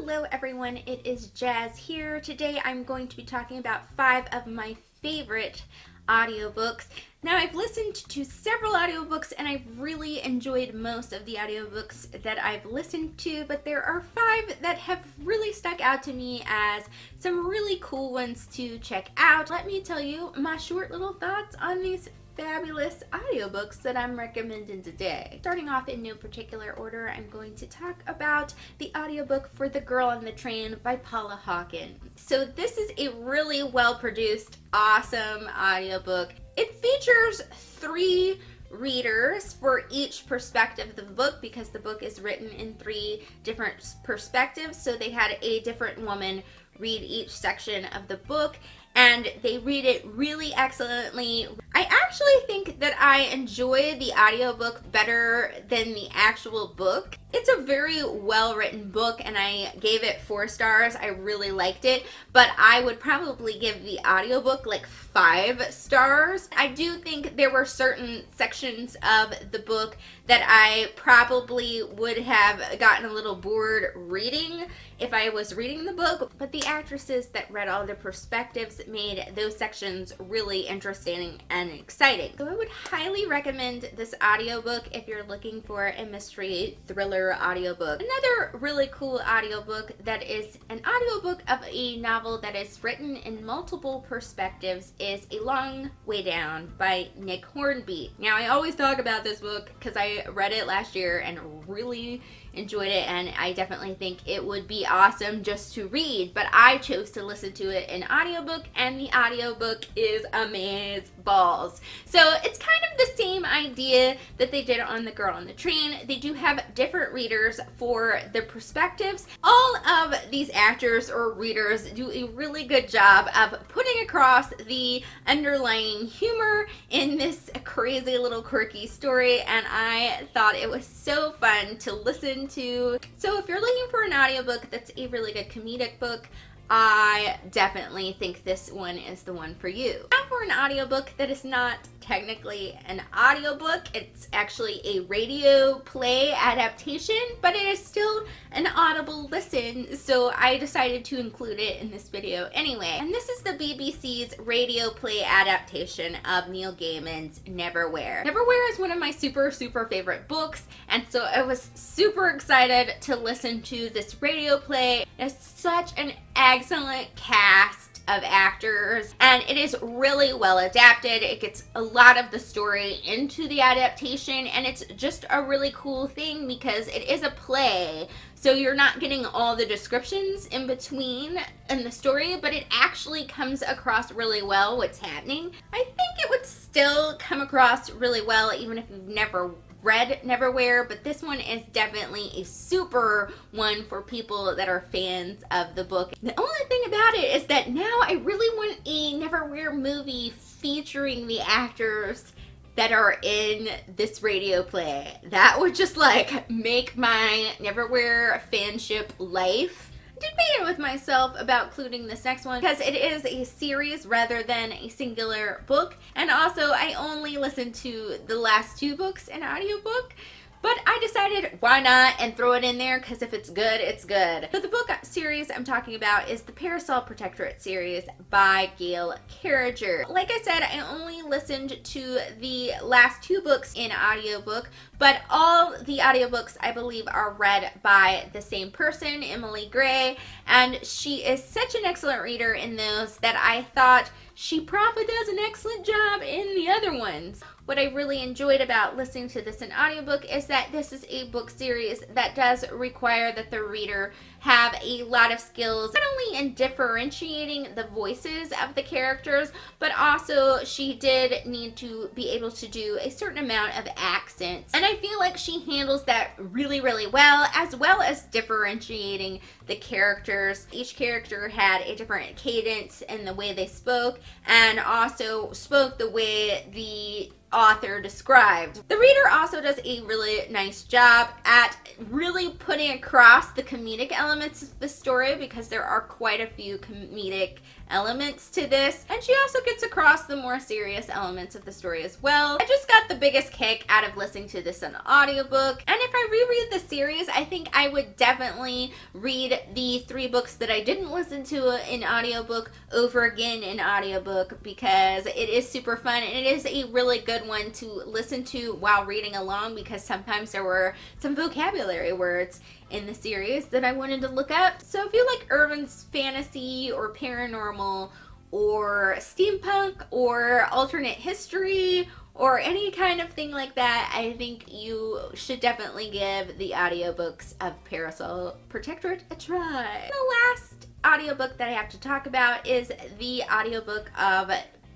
Hello everyone, it is Jazz here. Today I'm going to be talking about 5 of my favorite audiobooks. Now I've listened to several audiobooks and I've really enjoyed most of the audiobooks that I've listened to, but there are 5 that have really stuck out to me as some really cool ones to check out. Let me tell you my short little thoughts on these fabulous audiobooks that I'm recommending today. Starting off in no particular order, I'm going to talk about the audiobook for The Girl on the Train by Paula Hawkins. So this is a really well produced, awesome audiobook. It features 3 readers for each perspective of the book because the book is written in 3 different perspectives, so they had a different woman read each section of the book and they read it really excellently. I actually think that I enjoy the audiobook better than the actual book. It's a very well written book and I gave it 4 stars. I really liked it, but I would probably give the audiobook like 5 stars. I do think there were certain sections of the book that I probably would have gotten a little bored reading if I was reading the book, but the actresses that read all the perspectives made those sections really interesting and exciting. So I would highly recommend this audiobook if you're looking for a mystery thriller audiobook. Another really cool audiobook that is an audiobook of a novel that is written in multiple perspectives is A Long Way Down by Nick Hornby. Now I always talk about this book because I read it last year and really enjoyed it, and I definitely think it would be awesome just to read, but I chose to listen to it in audiobook, and the audiobook is amazeballs. So it's kind of the same idea that they did on The Girl on the Train. They do have different readers for the perspectives. All of these actors or readers do a really good job of putting across the underlying humor in this crazy little quirky story, and I thought it was so fun to listen to. So if you're looking for an audiobook that's a really good comedic book, I definitely think this one is the one for you. Now for an audiobook that is not technically an audiobook, it's actually a radio play adaptation, but it is still an audible listen, so I decided to include it in this video anyway. And this is the BBC's radio play adaptation of Neil Gaiman's Neverwhere. Neverwhere is one of my super favorite books, and so I was super excited to listen to this radio play. It's such an excellent cast of actors, and it is really well adapted. It gets a lot of the story into the adaptation, and it's just a really cool thing because it is a play, so you're not getting all the descriptions in between in the story, but it actually comes across really well what's happening. I think it would still come across really well even if you've never read Neverwhere, but this one is definitely a super one for people that are fans of the book. The only thing about it is that now I really want a Neverwhere movie featuring the actors that are in this radio play. That would just like make my Neverwhere fanship life. Debated with myself about including this next one because it is a series rather than a singular book, and also I only listened to the last 2 books in audiobook, but I decided why not and throw it in there because if it's good, it's good. So the book series I'm talking about is the Parasol Protectorate series by Gail Carriger. Like I said, I only listened to the last 2 books in audiobook, but all the audiobooks I believe are read by the same person, Emily Gray, and she is such an excellent reader in those that I thought she probably does an excellent job in the other ones. What I really enjoyed about listening to this in audiobook is that this is a book series that does require that the reader have a lot of skills, not only in differentiating the voices of the characters, but also she did need to be able to do a certain amount of accents. And I feel like she handles that really well as differentiating the characters. Each character had a different cadence in the way they spoke, and also spoke the way the author described. The reader also does a really nice job at really putting across the comedic elements of the story, because there are quite a few comedic elements to this, and she also gets across the more serious elements of the story as well. I just got the biggest kick out of listening to this on audiobook, and if I reread the series, I think I would definitely read the 3 books that I didn't listen to in audiobook over again in audiobook, because it is super fun, and it is a really good one to listen to while reading along, because sometimes there were some vocabulary words in the series that I wanted to look up. So if you like urban fantasy or paranormal or steampunk or alternate history or any kind of thing like that, I think you should definitely give the audiobooks of Parasol Protectorate a try. The last audiobook that I have to talk about is the audiobook of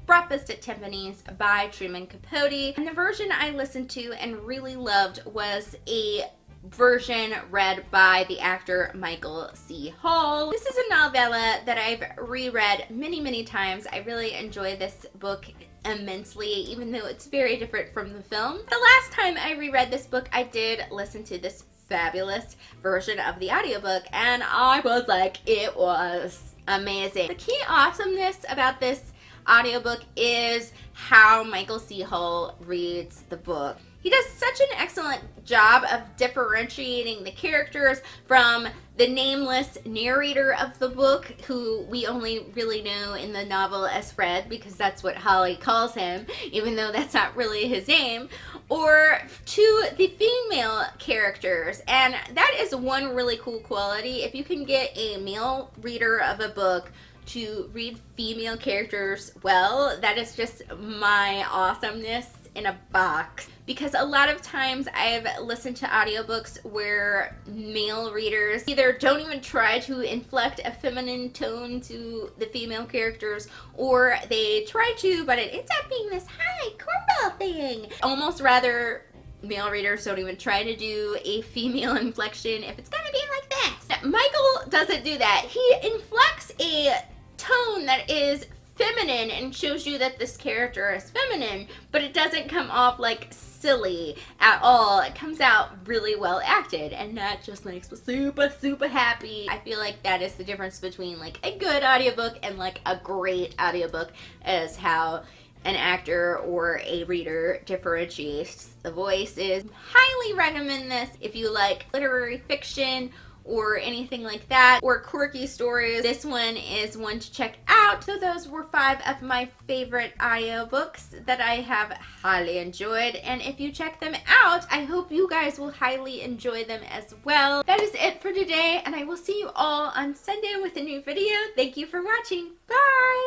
Breakfast at Tiffanys by Truman Capote. And the version I listened to and really loved was a version read by the actor Michael C. Hall. This is a novella that I've reread many times. I really enjoy this book immensely, even though it's very different from the film. The last time I reread this book, I did listen to this fabulous version of the audiobook, and I was like, it was amazing. The key awesomeness about this audiobook is how Michael C. Hall reads the book. He does such an excellent job of differentiating the characters from the nameless narrator of the book, who we only really know in the novel as Fred, because that's what Holly calls him, even though that's not really his name, or to the female characters. And that is one really cool quality. If you can get a male reader of a book to read female characters well, that is just my awesomeness in a box. Because a lot of times I've listened to audiobooks where male readers either don't even try to inflect a feminine tone to the female characters, or they try to, but it ends up being this high cornball thing. Almost rather male readers don't even try to do a female inflection if it's gonna be like this. Michael doesn't do that. He inflects a tone that is feminine and shows you that this character is feminine, but it doesn't come off like silly at all. It comes out really well acted, and that just makes me super happy. I feel like that is the difference between like a good audiobook and like a great audiobook, is how an actor or a reader differentiates the voices. Highly recommend this if you like literary fiction or anything like that, or quirky stories. This one is one to check out. So those were 5 of my favorite audiobooks that I have highly enjoyed, and if you check them out, I hope you guys will highly enjoy them as well. That is it for today, and I will see you all on Sunday with a new video. Thank you for watching. Bye!